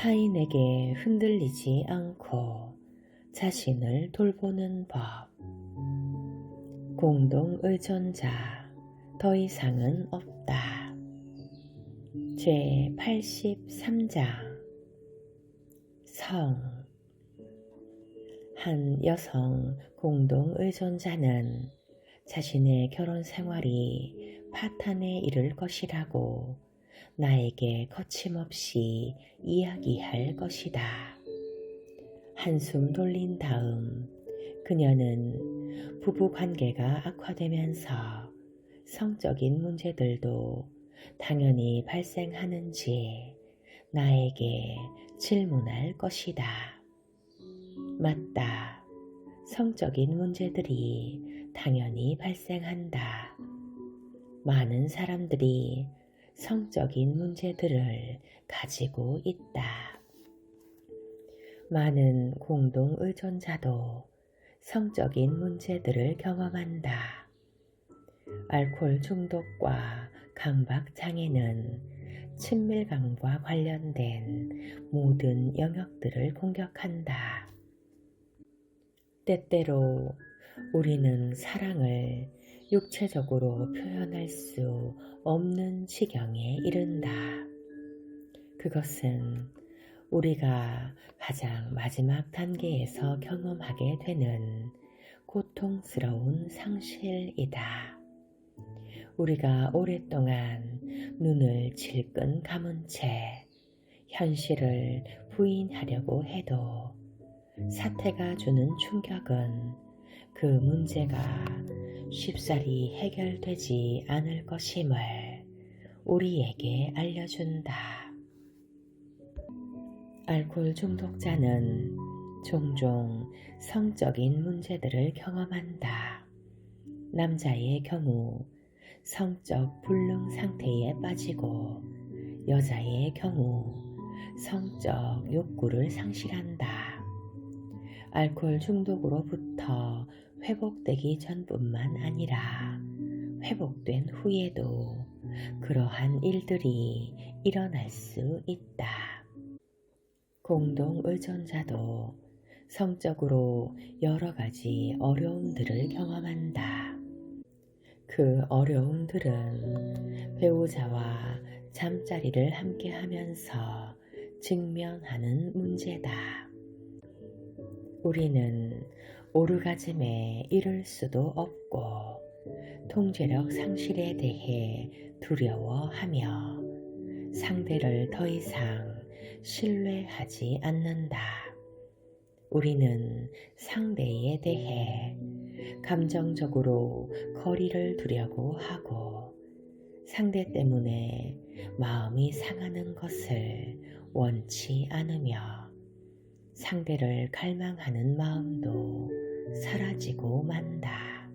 타인에게 흔들리지 않고 자신을 돌보는 법. 공동의존자, 더 이상은 없다. 제83장 성. 한 여성 공동의존자는 자신의 결혼 생활이 파탄에 이를 것이라고 나에게 거침없이 이야기할 것이다. 한숨 돌린 다음 그녀는 부부관계가 악화되면서 성적인 문제들도 당연히 발생하는지 나에게 질문할 것이다. 맞다. 성적인 문제들이 당연히 발생한다. 많은 사람들이 성적인 문제들을 가지고 있다. 많은 공동의존자도 성적인 문제들을 경험한다. 알코올 중독과 강박 장애는 친밀감과 관련된 모든 영역들을 공격한다. 때때로 우리는 사랑을 육체적으로 표현할 수 없는 지경에 이른다. 그것은 우리가 가장 마지막 단계에서 경험하게 되는 고통스러운 상실이다. 우리가 오랫동안 눈을 질끈 감은 채 현실을 부인하려고 해도 사태가 주는 충격은 그 문제가 쉽사리 해결되지 않을 것임을 우리에게 알려준다. 알코올 중독자는 종종 성적인 문제들을 경험한다. 남자의 경우 성적 불능 상태에 빠지고 여자의 경우 성적 욕구를 상실한다. 알코올 중독으로부터 회복되기 전뿐만 아니라 회복된 후에도 그러한 일들이 일어날 수 있다. 공동의존자도 성적으로 여러 가지 어려움들을 경험한다. 그 어려움들은 배우자와 잠자리를 함께 하면서 직면하는 문제다. 우리는 오르가즘에 이를 수도 없고 통제력 상실에 대해 두려워하며 상대를 더 이상 신뢰하지 않는다. 우리는 상대에 대해 감정적으로 거리를 두려고 하고 상대 때문에 마음이 상하는 것을 원치 않으며 상대를 갈망하는 마음도 사라지고 만다.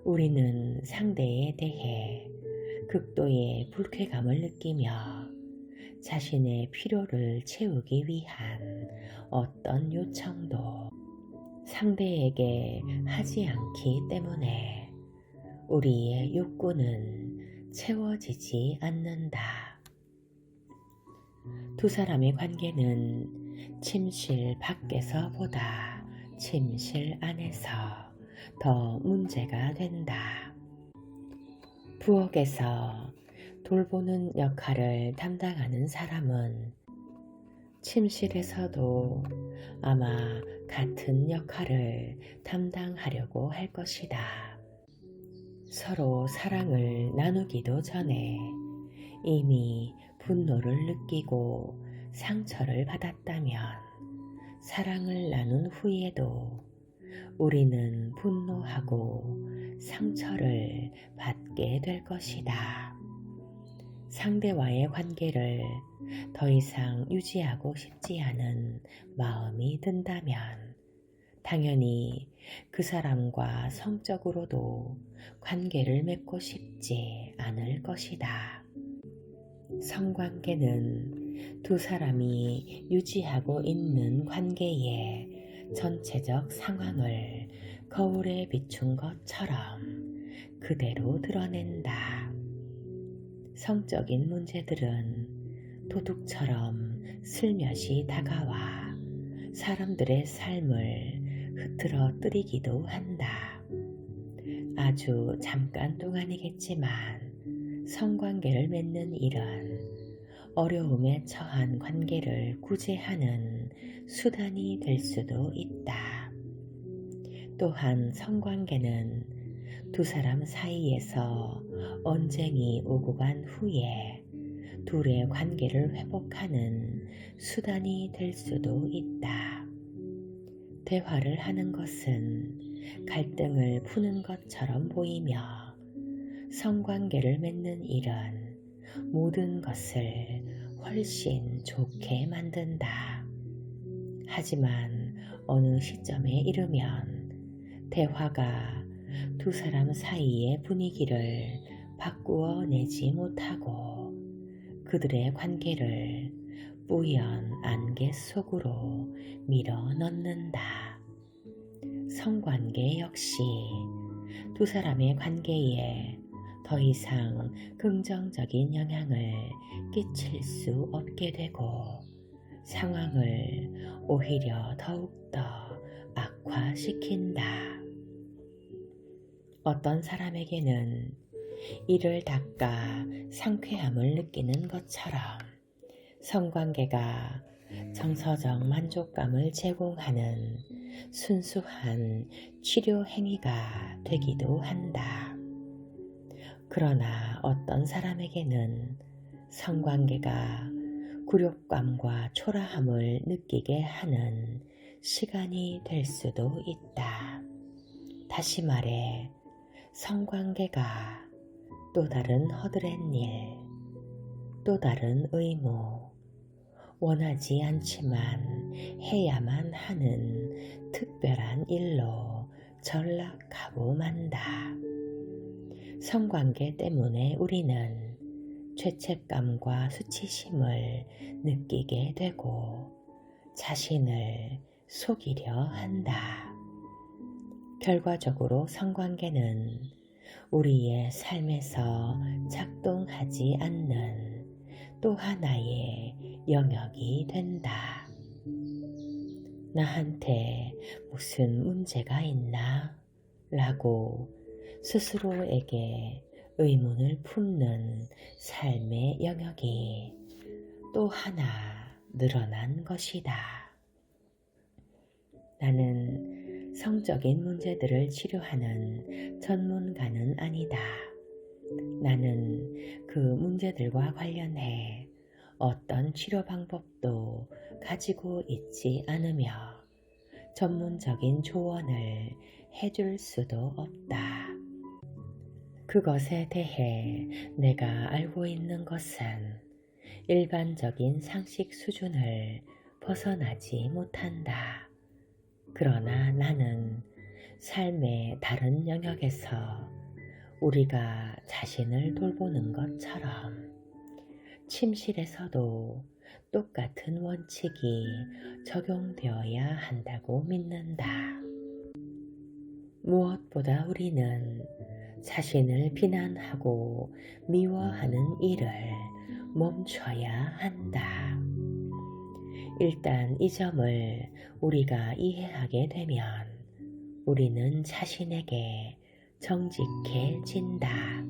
우리는 상대에 대해 극도의 불쾌감을 느끼며 자신의 필요를 채우기 위한 어떤 요청도 상대에게 하지 않기 때문에 우리의 욕구는 채워지지 않는다. 두 사람의 관계는 침실 밖에서보다 침실 안에서 더 문제가 된다. 부엌에서 돌보는 역할을 담당하는 사람은 침실에서도 아마 같은 역할을 담당하려고 할 것이다. 서로 사랑을 나누기도 전에 이미 분노를 느끼고 상처를 받았다면 사랑을 나눈 후에도 우리는 분노하고 상처를 받게 될 것이다. 상대와의 관계를 더 이상 유지하고 싶지 않은 마음이 든다면 당연히 그 사람과 성적으로도 관계를 맺고 싶지 않을 것이다. 성관계는 두 사람이 유지하고 있는 관계의 전체적 상황을 거울에 비춘 것처럼 그대로 드러낸다. 성적인 문제들은 도둑처럼 슬며시 다가와 사람들의 삶을 흐트러뜨리기도 한다. 아주 잠깐 동안이겠지만 성관계를 맺는 일은 어려움에 처한 관계를 구제하는 수단이 될 수도 있다. 또한 성관계는 두 사람 사이에서 언쟁이 오고 간 후에 둘의 관계를 회복하는 수단이 될 수도 있다. 대화를 하는 것은 갈등을 푸는 것처럼 보이며 성관계를 맺는 일은 모든 것을 훨씬 좋게 만든다. 하지만 어느 시점에 이르면 대화가 두 사람 사이의 분위기를 바꾸어 내지 못하고 그들의 관계를 뿌연 안개 속으로 밀어 넣는다. 성관계 역시 두 사람의 관계에 더 이상 긍정적인 영향을 끼칠 수 없게 되고 상황을 오히려 더욱더 악화시킨다. 어떤 사람에게는 이를 닦아 상쾌함을 느끼는 것처럼 성관계가 정서적 만족감을 제공하는 순수한 치료 행위가 되기도 한다. 그러나 어떤 사람에게는 성관계가 굴욕감과 초라함을 느끼게 하는 시간이 될 수도 있다. 다시 말해 성관계가 또 다른 허드렛 일, 또 다른 의무, 원하지 않지만 해야만 하는 특별한 일로 전락하고 만다. 성관계 때문에 우리는 죄책감과 수치심을 느끼게 되고 자신을 속이려 한다. 결과적으로 성관계는 우리의 삶에서 작동하지 않는 또 하나의 영역이 된다. 나한테 무슨 문제가 있나? 라고 스스로에게 의문을 품는 삶의 영역이 또 하나 늘어난 것이다. 나는 성적인 문제들을 치료하는 전문가는 아니다. 나는 그 문제들과 관련해 어떤 치료 방법도 가지고 있지 않으며 전문적인 조언을 해줄 수도 없다. 그것에 대해 내가 알고 있는 것은 일반적인 상식 수준을 벗어나지 못한다. 그러나 나는 삶의 다른 영역에서 우리가 자신을 돌보는 것처럼 침실에서도 똑같은 원칙이 적용되어야 한다고 믿는다. 무엇보다 우리는 자신을 비난하고 미워하는 일을 멈춰야 한다. 일단 이 점을 우리가 이해하게 되면 우리는 자신에게 정직해진다.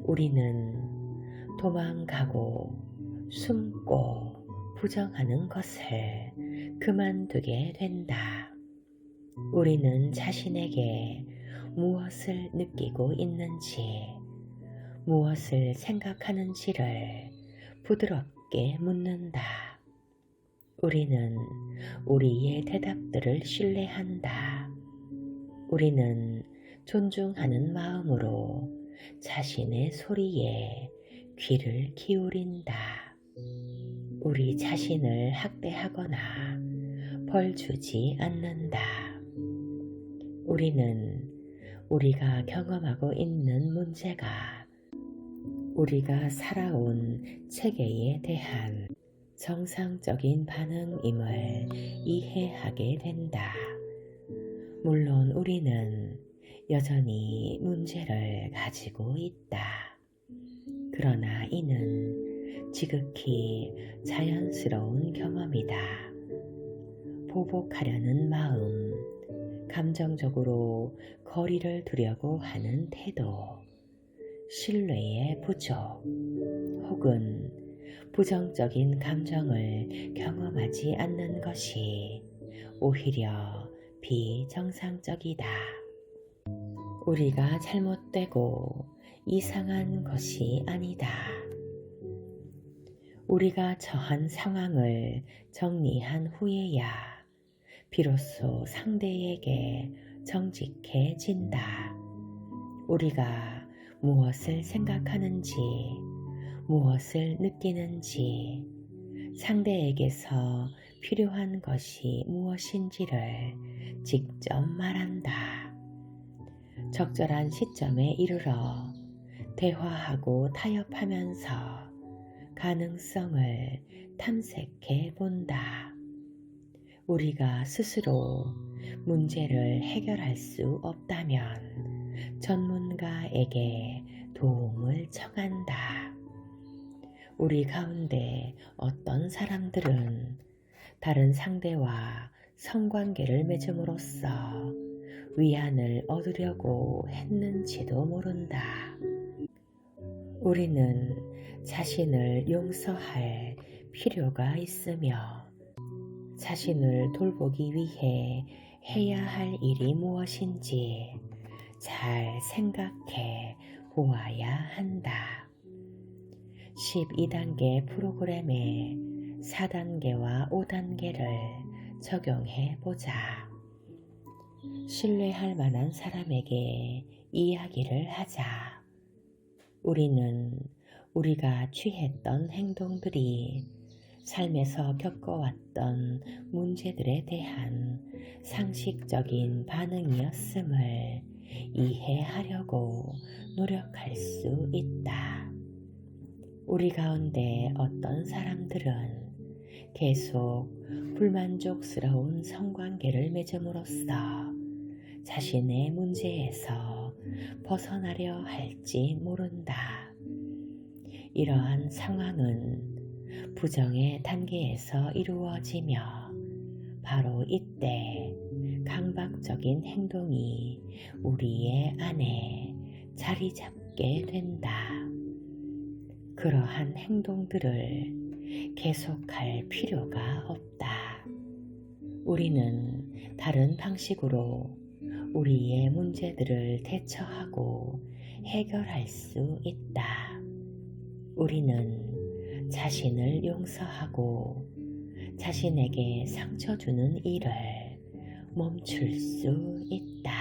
우리는 도망가고 숨고 부정하는 것을 그만두게 된다. 우리는 자신에게 무엇을 느끼고 있는지, 무엇을 생각하는지를 부드럽게 묻는다. 우리는 우리의 대답들을 신뢰한다. 우리는 존중하는 마음으로 자신의 소리에 귀를 기울인다. 우리 자신을 학대하거나 벌 주지 않는다. 우리는 우리가 경험하고 있는 문제가 우리가 살아온 체계에 대한 정상적인 반응임을 이해하게 된다. 물론 우리는 여전히 문제를 가지고 있다. 그러나 이는 지극히 자연스러운 경험이다. 보복하려는 마음, 감정적으로 거리를 두려고 하는 태도, 신뢰의 부족, 혹은 부정적인 감정을 경험하지 않는 것이 오히려 비정상적이다. 우리가 잘못되고 이상한 것이 아니다. 우리가 처한 상황을 정리한 후에야 비로소 상대에게 정직해진다. 우리가 무엇을 생각하는지, 무엇을 느끼는지, 상대에게서 필요한 것이 무엇인지를 직접 말한다. 적절한 시점에 이르러 대화하고 타협하면서 가능성을 탐색해 본다. 우리가 스스로 문제를 해결할 수 없다면 전문가에게 도움을 청한다. 우리 가운데 어떤 사람들은 다른 상대와 성관계를 맺음으로써 위안을 얻으려고 했는지도 모른다. 우리는 자신을 용서할 필요가 있으며 자신을 돌보기 위해 해야 할 일이 무엇인지 잘 생각해 보아야 한다. 12단계 프로그램의 4단계와 5단계를 적용해 보자. 신뢰할 만한 사람에게 이야기를 하자. 우리는 우리가 취했던 행동들이 삶에서 겪어왔던 문제들에 대한 상식적인 반응이었음을 이해하려고 노력할 수 있다. 우리 가운데 어떤 사람들은 계속 불만족스러운 성관계를 맺음으로써 자신의 문제에서 벗어나려 할지 모른다. 이러한 상황은 부정의 단계에서 이루어지며 바로 이때 강박적인 행동이 우리의 안에 자리 잡게 된다. 그러한 행동들을 계속할 필요가 없다. 우리는 다른 방식으로 우리의 문제들을 대처하고 해결할 수 있다. 우리는 자신을 용서하고 자신에게 상처 주는 일을 멈출 수 있다.